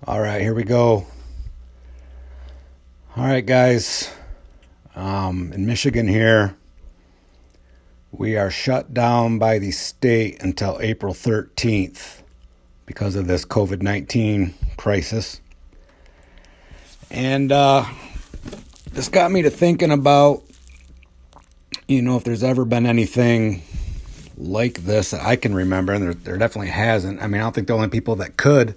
All right, here we go. All right, guys. In Michigan here, we are shut down by the state until April 13th because of this COVID-19 crisis. And this got me to thinking about, if there's ever been anything like this that I can remember, and there definitely hasn't. I mean, I don't think the only people that could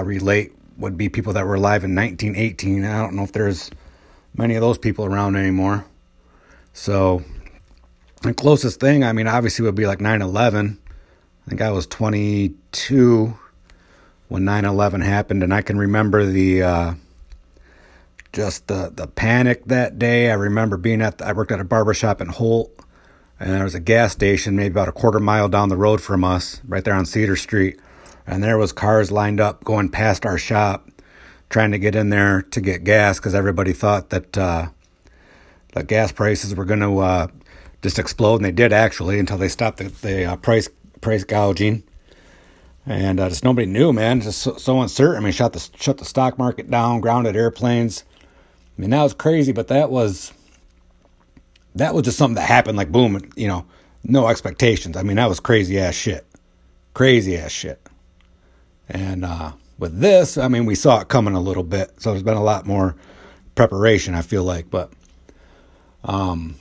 relate would be people that were alive in 1918. I don't know if there's many of those people around anymore. So the closest thing, obviously would be like 9/11. I think I was 22 when 9/11 happened, and I can remember the panic that day. I remember I worked at a barber shop in Holt, and there was a gas station maybe about a quarter mile down the road from us, right there on Cedar Street. And there was cars lined up going past our shop, trying to get in there to get gas because everybody thought that the gas prices were going to just explode, and they did actually until they stopped the price gouging. And just nobody knew, man. Just so uncertain. I mean, shut the stock market down, grounded airplanes. I mean, that was crazy, but that was just something that happened like boom, no expectations. I mean, that was crazy ass shit. Crazy ass shit. And with this, we saw it coming a little bit, so there's been a lot more preparation, I feel like. But the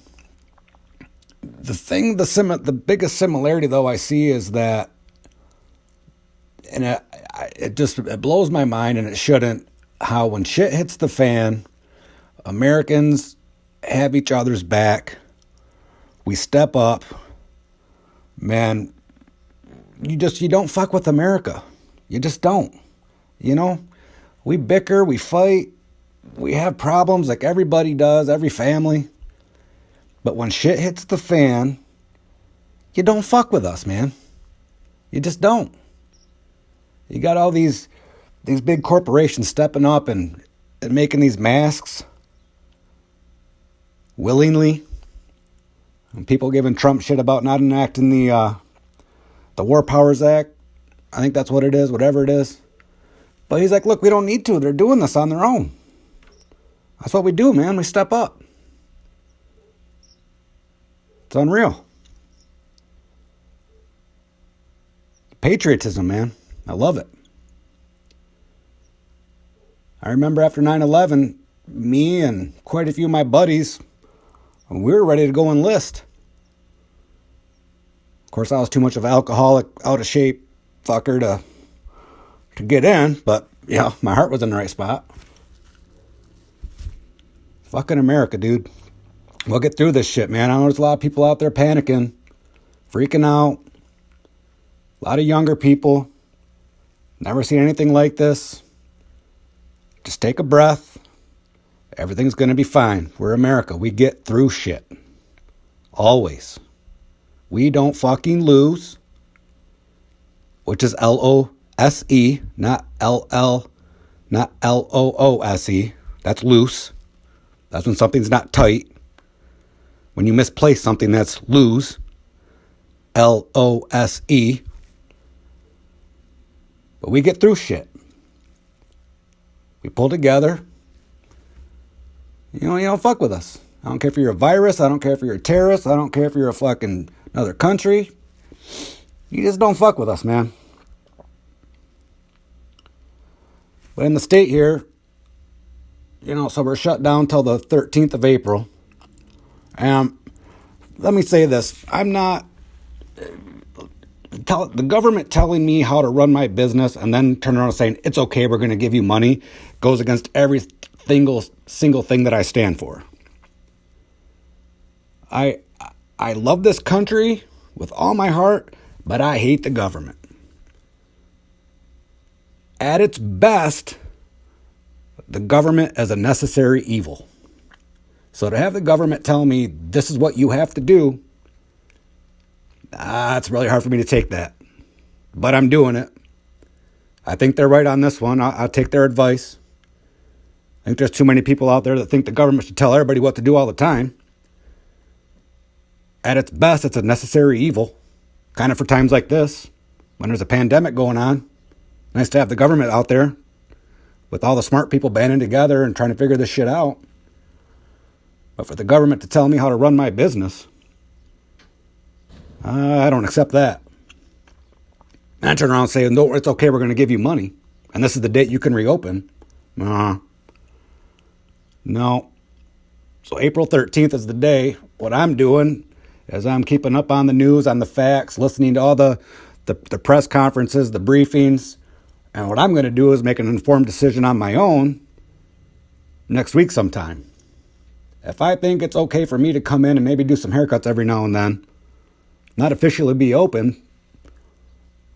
biggest similarity though I see is that, and it blows my mind, and it shouldn't, how when shit hits the fan, Americans have each other's back. We step up, man. You don't fuck with America. You just don't. We bicker, we fight, we have problems like everybody does, every family. But when shit hits the fan, you don't fuck with us, man. You just don't. You got all these big corporations stepping up and making these masks willingly. And people giving Trump shit about not enacting the War Powers Act. I think that's what it is, whatever it is. But he's like, look, we don't need to. They're doing this on their own. That's what we do, man. We step up. It's unreal. Patriotism, man. I love it. I remember after 9/11, me and quite a few of my buddies, we were ready to go enlist. Of course, I was too much of an alcoholic, out of shape fucker to get in, but my heart was in the right spot. Fucking America, dude. We'll get through this shit, man. I know there's a lot of people out there panicking, freaking out. A lot of younger people. Never seen anything like this. Just take a breath. Everything's going to be fine. We're America. We get through shit. Always. We don't fucking lose. Which is LOSE, not LOOSE. That's loose. That's when something's not tight. When you misplace something, that's lose. LOSE. But we get through shit. We pull together. You don't fuck with us. I don't care if you're a virus. I don't care if you're a terrorist. I don't care if you're a fucking another country. You just don't fuck with us, man. But in the state here, so we're shut down till the 13th of April. And let me say this. I'm not... the government telling me how to run my business and then turn around and saying, it's okay, we're going to give you money, goes against every single thing that I stand for. I love this country with all my heart, but I hate the government. At its best, the government is a necessary evil. So to have the government tell me this is what you have to do, it's really hard for me to take that. But I'm doing it. I think they're right on this one. I'll take their advice. I think there's too many people out there that think the government should tell everybody what to do all the time. At its best, it's a necessary evil. Kind of for times like this, when there's a pandemic going on. Nice to have the government out there with all the smart people banding together and trying to figure this shit out. But for the government to tell me how to run my business, I don't accept that. And I turn around and say, no, it's okay, we're going to give you money. And this is the date you can reopen. No. So April 13th is the day. What I'm doing is I'm keeping up on the news, on the facts, listening to all the press conferences, the briefings. And what I'm going to do is make an informed decision on my own next week sometime. If I think it's okay for me to come in and maybe do some haircuts every now and then, not officially be open,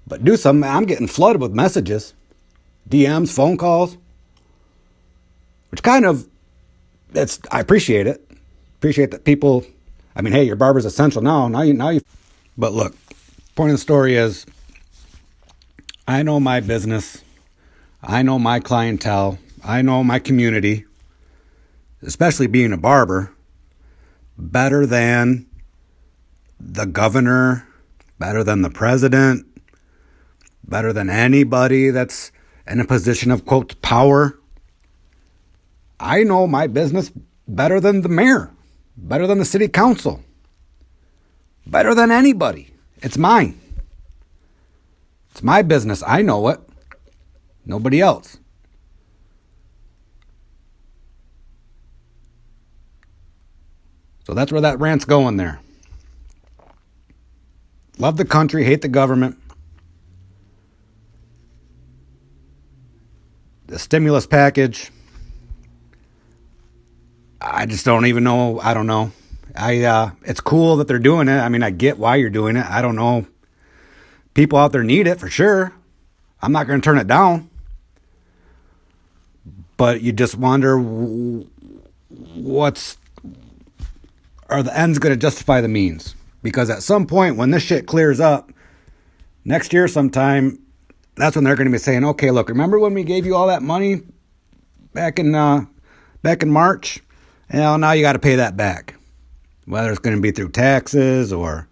but do something. I'm getting flooded with messages, DMs, phone calls, which kind of, I appreciate it. Appreciate that people, I mean, hey, your barber's essential now. Now you. But look, point of the story is, I know my business. I know my clientele. I know my community, especially being a barber, better than the governor, better than the president, better than anybody that's in a position of, quote, power. I know my business better than the mayor, better than the city council, better than anybody. It's mine. It's my business. I know it. Nobody else. So that's where that rant's going there. Love the country, hate the government. The stimulus package, I just don't even know. I don't know. It's cool that they're doing it. I mean, I get why you're doing it. I don't know. People out there need it for sure. I'm not going to turn it down. But you just wonder, are the ends going to justify the means? Because at some point when this shit clears up, next year sometime, that's when they're going to be saying, okay, look, remember when we gave you all that money back in March? Well, now you got to pay that back. Whether it's going to be through taxes or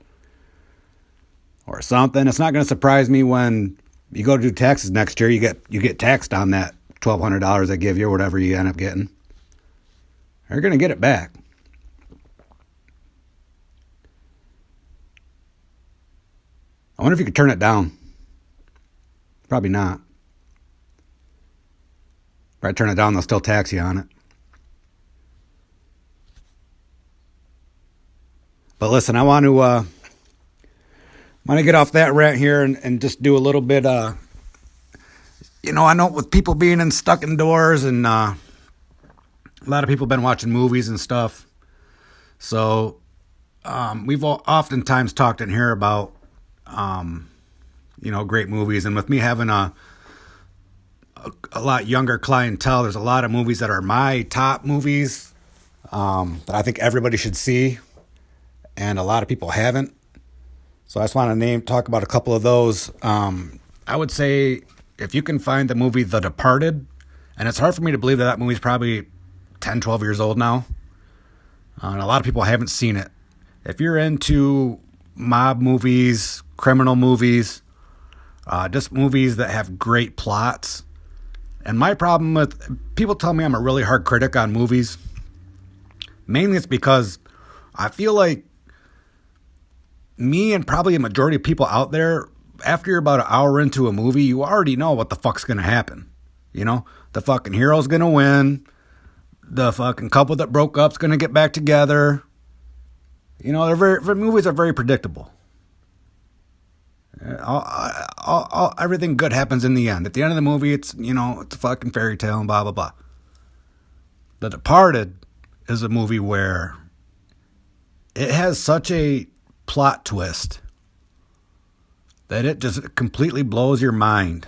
something. It's not going to surprise me when you go to do taxes next year, you get taxed on that $1,200 they give you or whatever you end up getting. You're going to get it back. I wonder if you could turn it down. Probably not. Probably turn it down, they'll still tax you on it. But listen, I want to get off that rant here and just do a little bit. I know with people being stuck indoors and a lot of people have been watching movies and stuff. So we've oftentimes talked in here about great movies, and with me having a lot younger clientele, there's a lot of movies that are my top movies that I think everybody should see, and a lot of people haven't. So I just want to talk about a couple of those. I would say if you can find the movie The Departed, and it's hard for me to believe that movie's probably 10, 12 years old now, and a lot of people haven't seen it. If you're into mob movies, criminal movies, just movies that have great plots. And my problem with, people tell me I'm a really hard critic on movies. Mainly it's because I feel like me and probably a majority of people out there, after you're about an hour into a movie, you already know what the fuck's going to happen. The fucking hero's going to win. The fucking couple that broke up's going to get back together. Movies are very predictable. Everything good happens in the end. At the end of the movie, it's a fucking fairy tale and blah, blah, blah. The Departed is a movie where it has such a plot twist that it just completely blows your mind.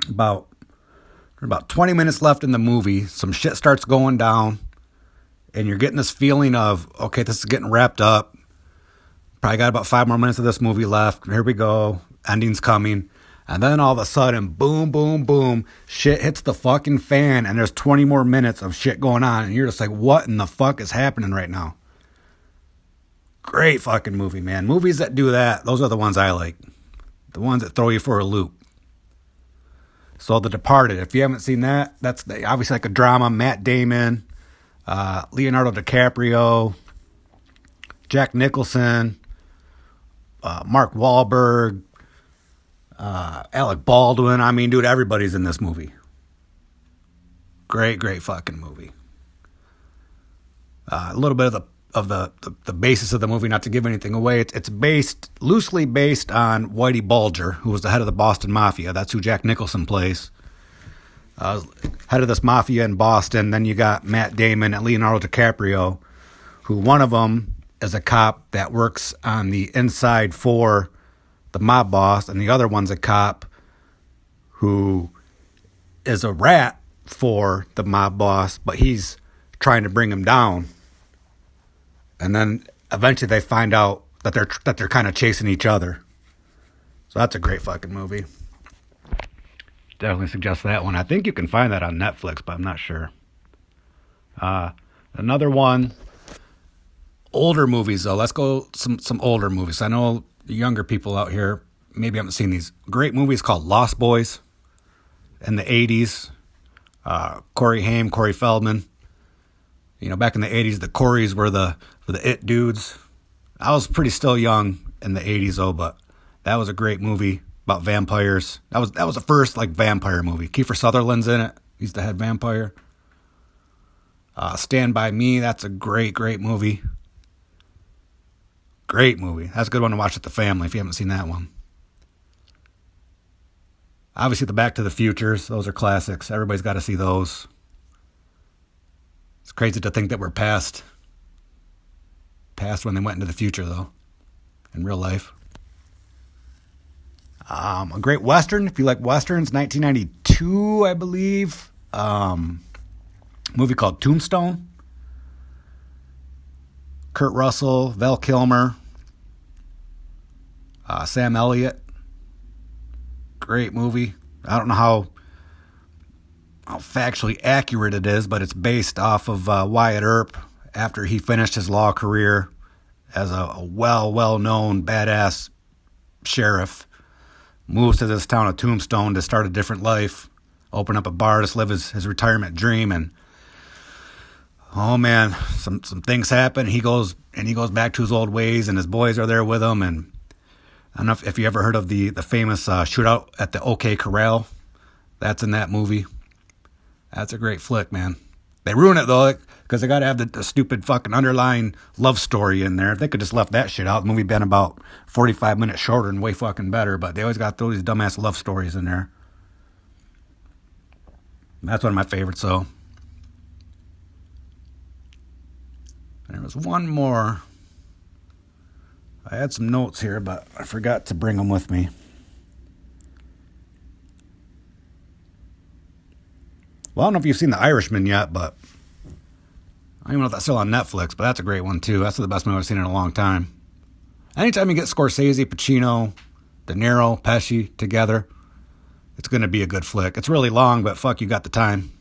About 20 minutes left in the movie, some shit starts going down, and you're getting this feeling of, okay, this is getting wrapped up. Probably got about 5 more minutes of this movie left. Here we go. Ending's coming. And then all of a sudden, boom, boom, boom, shit hits the fucking fan, and there's 20 more minutes of shit going on, and you're just like, what in the fuck is happening right now? Great fucking movie, man. Movies that do that, those are the ones I like. The ones that throw you for a loop. So The Departed, if you haven't seen that, that's obviously like a drama. Matt Damon, Leonardo DiCaprio, Jack Nicholson, Mark Wahlberg, Alec Baldwin. I mean, dude, everybody's in this movie. Great, great fucking movie. A little bit of the basis of the movie, not to give anything away. It's loosely based on Whitey Bulger, who was the head of the Boston Mafia. That's who Jack Nicholson plays. Head of this mafia in Boston. Then you got Matt Damon and Leonardo DiCaprio, who one of them is a cop that works on the inside for the mob boss, and the other one's a cop who is a rat for the mob boss, but he's trying to bring him down. And then eventually they find out that they're kind of chasing each other. So that's a great fucking movie. Definitely suggest that one. I think you can find that on Netflix, but I'm not sure. Another one, older movies though. Let's go some older movies. I know the younger people out here maybe haven't seen these great movies called Lost Boys in the 80s. Corey Haim, Corey Feldman. You know, back in the 80s, the Coreys were the it dudes. I was pretty still young in the 80s though, but that was a great movie about vampires. That was the first like vampire movie. Kiefer Sutherland's in it. He's the head vampire. Stand By Me, that's a great, great movie. Great movie. That's a good one to watch with the family if you haven't seen that one. Obviously, the Back to the Futures, those are classics. Everybody's got to see those. It's crazy to think that we're past when they went into the future, though, in real life. A great Western, if you like Westerns, 1992, I believe. Movie called Tombstone. Kurt Russell, Val Kilmer, Sam Elliott. Great movie. I don't know how factually accurate it is, but it's based off of Wyatt Earp after he finished his law career as a well-known badass sheriff. Moves to this town of Tombstone to start a different life, open up a bar to live his retirement dream, and oh man, some things happen. He goes back to his old ways, and his boys are there with him. And I don't know if you ever heard of the famous shootout at the OK Corral. That's in that movie. That's a great flick, man. They ruin it though, because they got to have the stupid fucking underlying love story in there. If they could just left that shit out, the movie been about 45 minutes shorter and way fucking better. But they always got those dumbass love stories in there. That's one of my favorites, though. There was one more. I had some notes here, but I forgot to bring them with me. Well, I don't know if you've seen The Irishman yet, but I don't even know if that's still on Netflix, but that's a great one, too. That's the best movie I've seen in a long time. Anytime you get Scorsese, Pacino, De Niro, Pesci together, it's going to be a good flick. It's really long, but fuck, you got the time.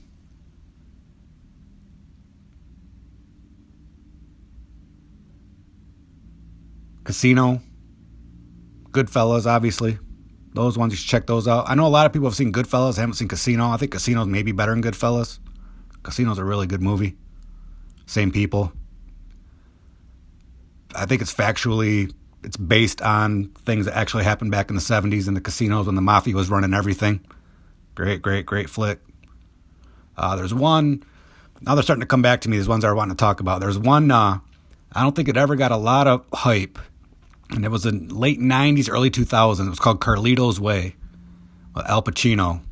Casino, Goodfellas, obviously. Those ones, you should check those out. I know a lot of people have seen Goodfellas, haven't seen Casino. I think Casino's maybe better than Goodfellas. Casino's a really good movie. Same people. I think it's based on things that actually happened back in the 70s in the casinos when the mafia was running everything. Great, great, great flick. There's one, now they're starting to come back to me, these ones I want to talk about. There's one, I don't think it ever got a lot of hype. And it was in late 90s, early 2000s. It was called Carlito's Way with Al Pacino.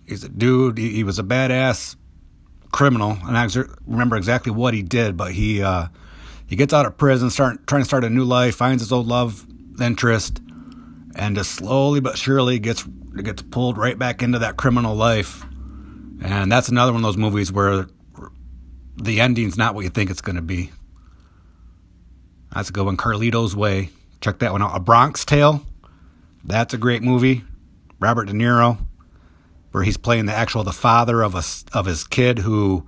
He's a dude. He was a badass criminal. And I remember exactly what he did. But he gets out of prison, trying to start a new life, finds his old love interest, and just slowly but surely gets pulled right back into that criminal life. And that's another one of those movies where the ending's not what you think it's going to be. That's a good one. Carlito's Way. Check that one out. A Bronx Tale. That's a great movie. Robert De Niro, where he's playing the father of his kid who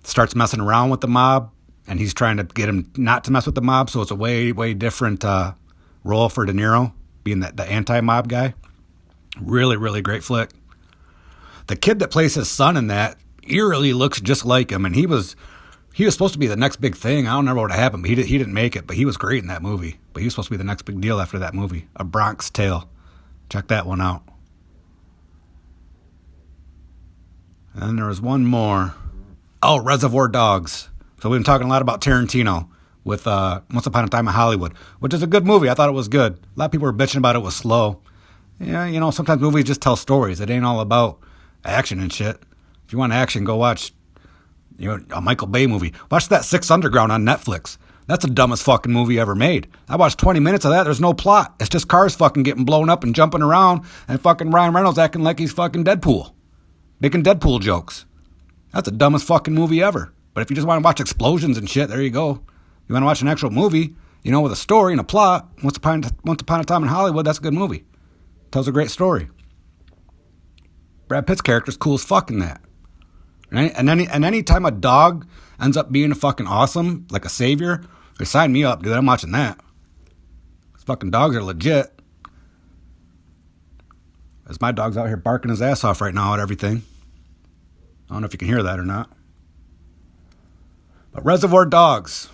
starts messing around with the mob, and he's trying to get him not to mess with the mob. So it's a way, way different role for De Niro, being the anti-mob guy. Really, really great flick. The kid that plays his son in that eerily looks just like him, and he was supposed to be the next big thing. I don't know what happened, but he didn't make it. But he was great in that movie. But he was supposed to be the next big deal after that movie, A Bronx Tale. Check that one out. And then there was one more. Oh, Reservoir Dogs. So we've been talking a lot about Tarantino with Once Upon a Time in Hollywood, which is a good movie. I thought it was good. A lot of people were bitching about it was slow. Yeah, you know, sometimes movies just tell stories. It ain't all about action and shit. If you want action, go watch, you know, a Michael Bay movie. Watch that Six Underground on Netflix. That's the dumbest fucking movie ever made. I watched 20 minutes of that. There's no plot. It's just cars fucking getting blown up and jumping around and fucking Ryan Reynolds acting like he's fucking Deadpool. Making Deadpool jokes. That's the dumbest fucking movie ever. But if you just want to watch explosions and shit, there you go. You want to watch an actual movie, you know, with a story and a plot, Once Upon a Time in Hollywood, that's a good movie. Tells a great story. Brad Pitt's character's cool as fuck in that. Right? And any time a dog ends up being fucking awesome, like a savior, they sign me up, dude. I'm watching that. These fucking dogs are legit. As my dog's out here barking his ass off right now at everything. I don't know if you can hear that or not. But Reservoir Dogs.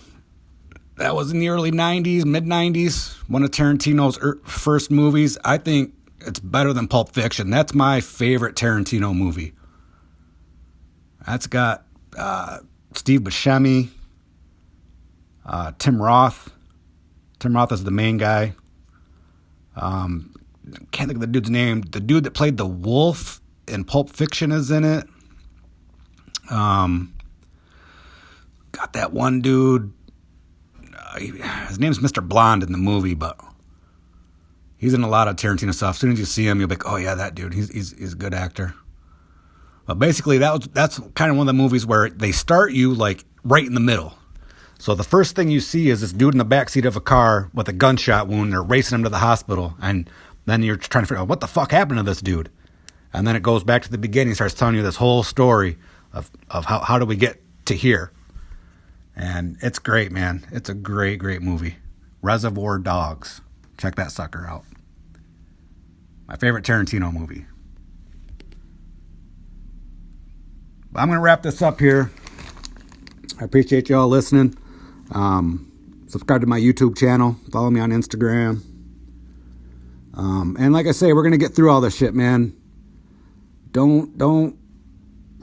That was in the early 90s, mid-90s. One of Tarantino's first movies. I think it's better than Pulp Fiction. That's my favorite Tarantino movie. That's got Steve Buscemi, Tim Roth. Tim Roth is the main guy. Can't think of the dude's name. The dude that played the wolf in Pulp Fiction is in it. Got that one dude. His name's Mr. Blonde in the movie, but he's in a lot of Tarantino stuff. As soon as you see him, you'll be like, oh yeah, that dude. He's a good actor. But basically, that's kind of one of the movies where they start you like right in the middle. So the first thing you see is this dude in the backseat of a car with a gunshot wound. They're racing him to the hospital, and then you're trying to figure out what the fuck happened to this dude. And then it goes back to the beginning, starts telling you this whole story of how do we get to here. And it's great, man. It's a great, great movie. Reservoir Dogs. Check that sucker out. My favorite Tarantino movie. But I'm going to wrap this up here. I appreciate y'all listening. Subscribe to my YouTube channel. Follow me on Instagram. And like I say, we're going to get through all this shit, man. Don't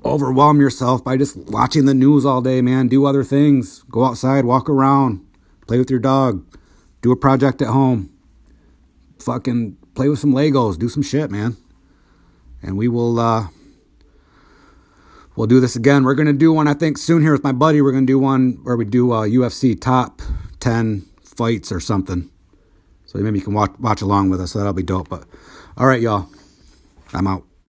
overwhelm yourself by just watching the news all day, man. Do other things. Go outside, walk around, play with your dog, do a project at home. Fucking play with some Legos, do some shit, man. And we'll do this again. We're going to do one, I think, soon here with my buddy. We're going to do one where we do UFC top 10 fights or something. So maybe you can watch along with us. So that'll be dope. But all right, y'all. I'm out.